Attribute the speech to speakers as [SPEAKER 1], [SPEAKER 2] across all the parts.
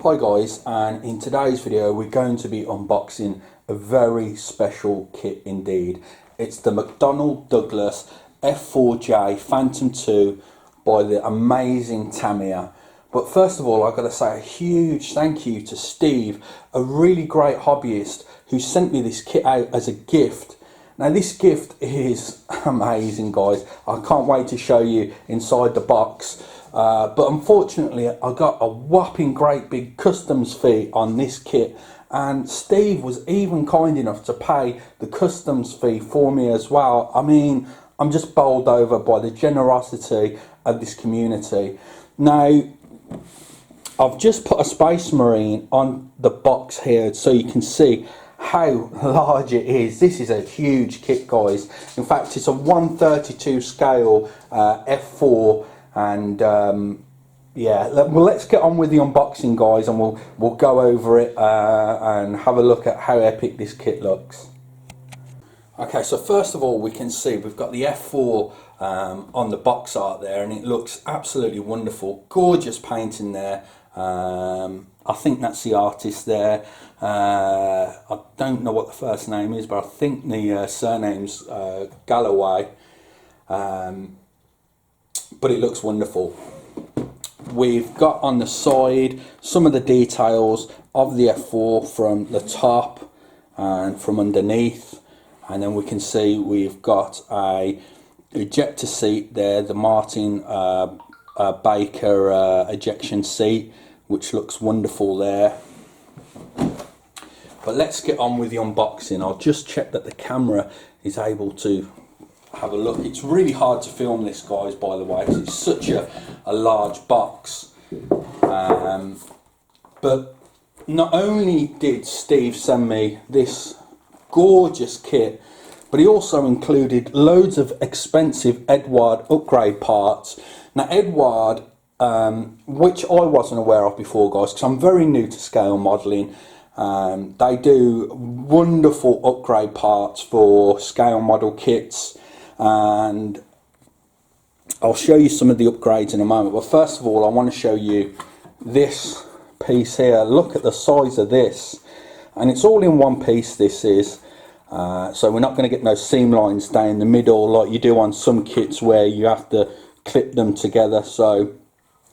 [SPEAKER 1] Hi guys, and in today's video we're going to be unboxing a very special kit indeed. It's the McDonnell Douglas F4J Phantom 2 by the amazing Tamiya. But first of all, I've got to say a huge thank you to Steve, a really great hobbyist who sent me this kit out as a gift. Now this gift is amazing guys, I can't wait to show you inside the box. But unfortunately I got a whopping great big customs fee on this kit, and Steve was even kind enough to pay the customs fee for me as well. I mean, I'm just bowled over by the generosity of this community. Now I've just put a Space Marine on the box here so you can see how large it is. This is a huge kit guys. In fact, it's a 1/32 scale F4, and yeah, well, let's get on with the unboxing guys, and we'll go over it and have a look at how epic this kit looks. Okay, so first of all we can see we've got the F4 on the box art there, and it looks absolutely wonderful. Gorgeous painting there. I think that's the artist there. I don't know what the first name is, but I think the surname's Galloway. But it looks wonderful. We've got on the side some of the details of the F4 from the top and from underneath, and then we can see we've got a ejector seat there, the Martin Baker ejection seat, which looks wonderful there. But let's get on with the unboxing. I'll just check that the camera is able to have a look. It's really hard to film this guys, by the way, because it's such a large box. But not only did Steve send me this gorgeous kit, but he also included loads of expensive Edward upgrade parts. Now Edward, which I wasn't aware of before guys, because I'm very new to scale modelling, they do wonderful upgrade parts for scale model kits, and I'll show you some of the upgrades in a moment. But first of all I want to show you this piece here. Look at the size of this, and it's all in one piece, this is. So we're not going to get no seam lines down the middle like you do on some kits where you have to clip them together. So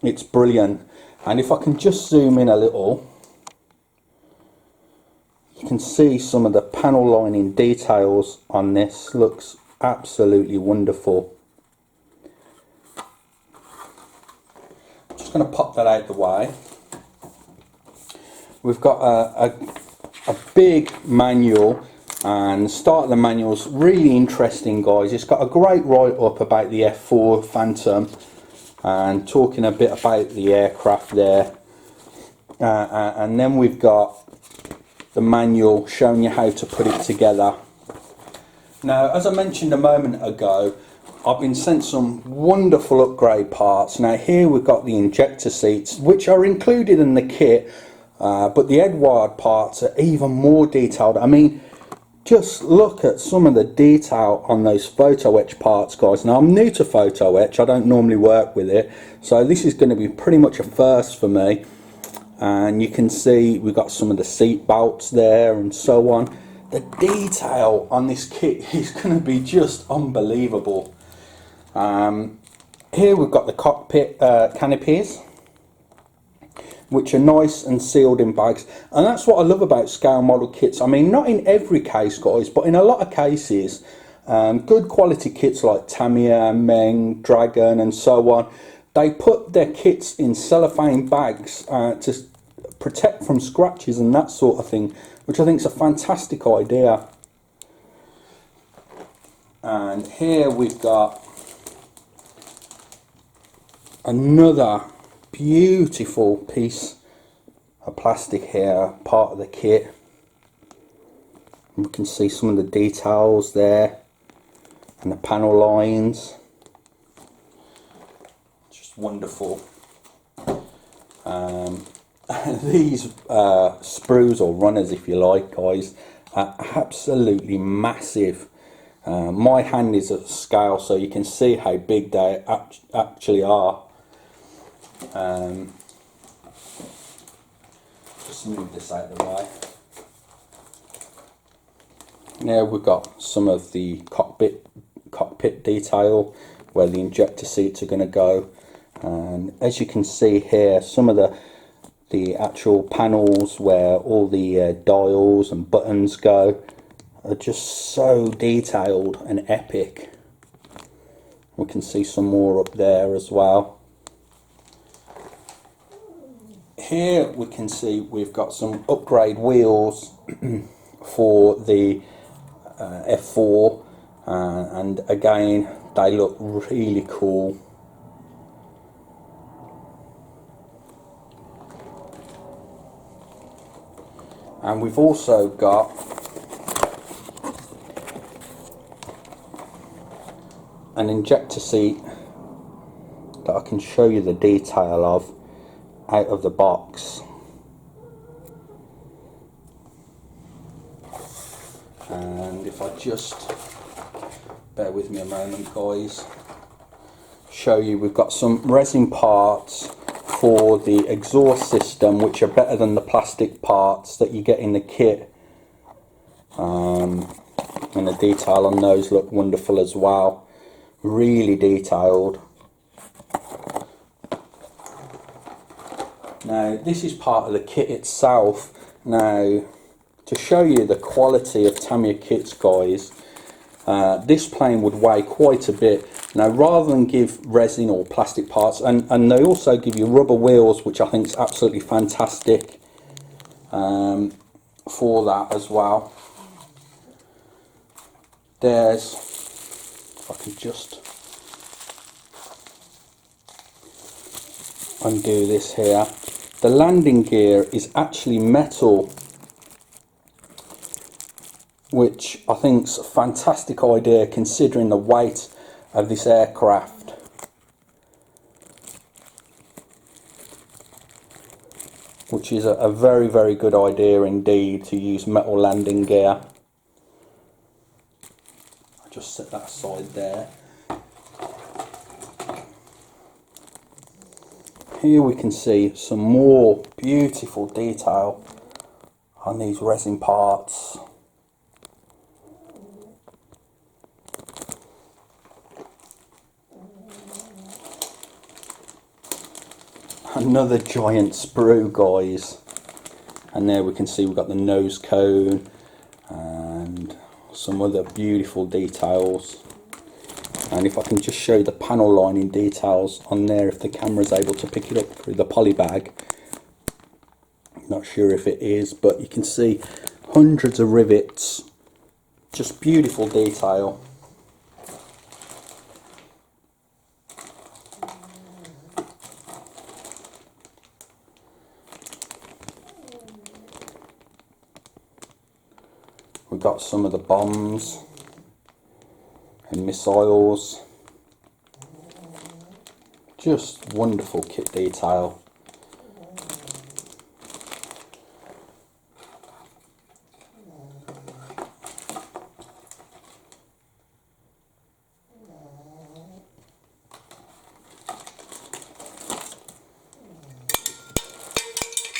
[SPEAKER 1] it's brilliant. And if I can just zoom in a little, you can see some of the panel lining details on this. Looks absolutely wonderful. I'm just going to pop that out the way. We've got a big manual, and the start of the manual's really interesting guys. It's got a great write-up about the F4 Phantom and talking a bit about the aircraft there, and then we've got the manual showing you how to put it together. Now as I mentioned a moment ago, I've been sent some wonderful upgrade parts. Now here we've got the injector seats, which are included in the kit, but the Edward parts are even more detailed. I mean, just look at some of the detail on those photo etch parts guys. Now I'm new to photo etch, I don't normally work with it, so this is going to be pretty much a first for me. And you can see we've got some of the seat belts there and so on. The detail on this kit is going to be just unbelievable. Here we've got the cockpit canopies, which are nice and sealed in bags, and that's what I love about scale model kits. I mean, not in every case guys, but in a lot of cases, good quality kits like Tamiya, Meng, Dragon and so on, they put their kits in cellophane bags to protect from scratches and that sort of thing, which I think is a fantastic idea. And here we've got another beautiful piece of plastic here, part of the kit. We can see some of the details there and the panel lines. Just wonderful. These sprues or runners, if you like guys, are absolutely massive. My hand is at scale, so you can see how big they actually are. just move this out of the way. Now we've got some of the cockpit detail where the injector seats are going to go, and as you can see here, some of the actual panels where all the dials and buttons go are just so detailed and epic. We can see some more up there as well. Here we can see we've got some upgrade wheels for the F4, and again they look really cool. And we've also got an injector seat that I can show you the detail of out of the box. And if I just bear with me a moment, guys, show you, we've got some resin parts for the exhaust system which are better than the plastic parts that you get in the kit, and the detail on those look wonderful as well, really detailed. Now this is part of the kit itself. Now to show you the quality of Tamiya kits, guys, this plane would weigh quite a bit. Now rather than give resin or plastic parts, and they also give you rubber wheels, which I think is absolutely fantastic for that as well. There's, if I can just undo this here, the landing gear is actually metal, which I think is a fantastic idea considering the weight of this aircraft. Which is a very, very good idea indeed to use metal landing gear. I'll just set that aside there. Here we can see some more beautiful detail on these resin parts. Another giant sprue, guys, and there we can see we've got the nose cone and some other beautiful details. And if I can just show you the panel lining details on there, if the camera is able to pick it up through the poly bag. Not sure if it is, but you can see hundreds of rivets, just beautiful detail. We've got some of the bombs and missiles. Just wonderful kit detail.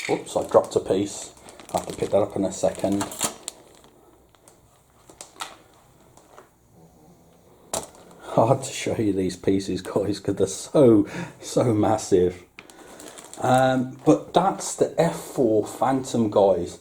[SPEAKER 1] Oops, I dropped a piece. I'll have to pick that up in a second. Hard to show you these pieces, guys, because they're so massive. But that's the F4 Phantom, guys.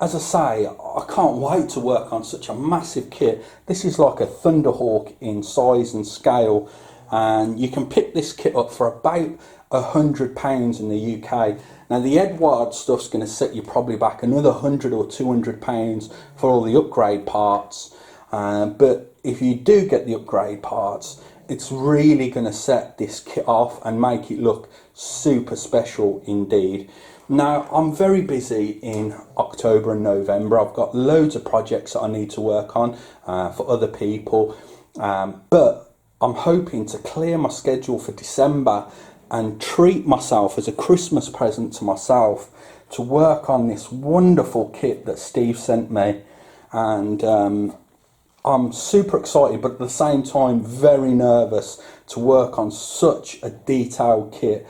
[SPEAKER 1] As I say, I can't wait to work on such a massive kit. This is like a Thunderhawk in size and scale, and you can pick this kit up for about £100 in the UK. Now the Edward stuff's going to set you probably back another £100 or £200 for all the upgrade parts, but if you do get the upgrade parts, it's really going to set this kit off and make it look super special indeed. Now I'm very busy in October and November. I've got loads of projects that I need to work on for other people, but I'm hoping to clear my schedule for December and treat myself as a Christmas present to myself to work on this wonderful kit that Steve sent me. And I'm super excited, but at the same time very nervous to work on such a detailed kit.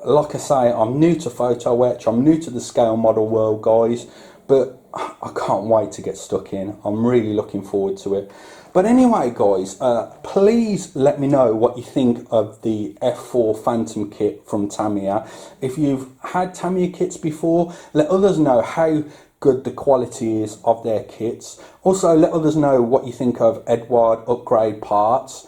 [SPEAKER 1] like I say, I'm new to photo etch, I'm new to the scale model world, guys, but I can't wait to get stuck in. I'm really looking forward to it. But anyway, guys, please let me know what you think of the F4 Phantom kit from Tamiya. If you've had Tamiya kits before, let others know how good the quality is of their kits. Also, let others know what you think of Edward upgrade parts.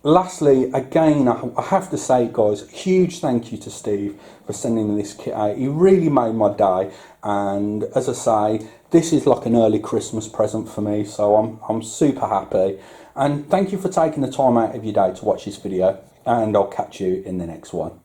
[SPEAKER 1] Lastly, again, I have to say, guys, huge thank you to Steve for sending this kit out. He really made my day, and as I say, this is like an early Christmas present for me, so I'm super happy. And thank you for taking the time out of your day to watch this video, and I'll catch you in the next one.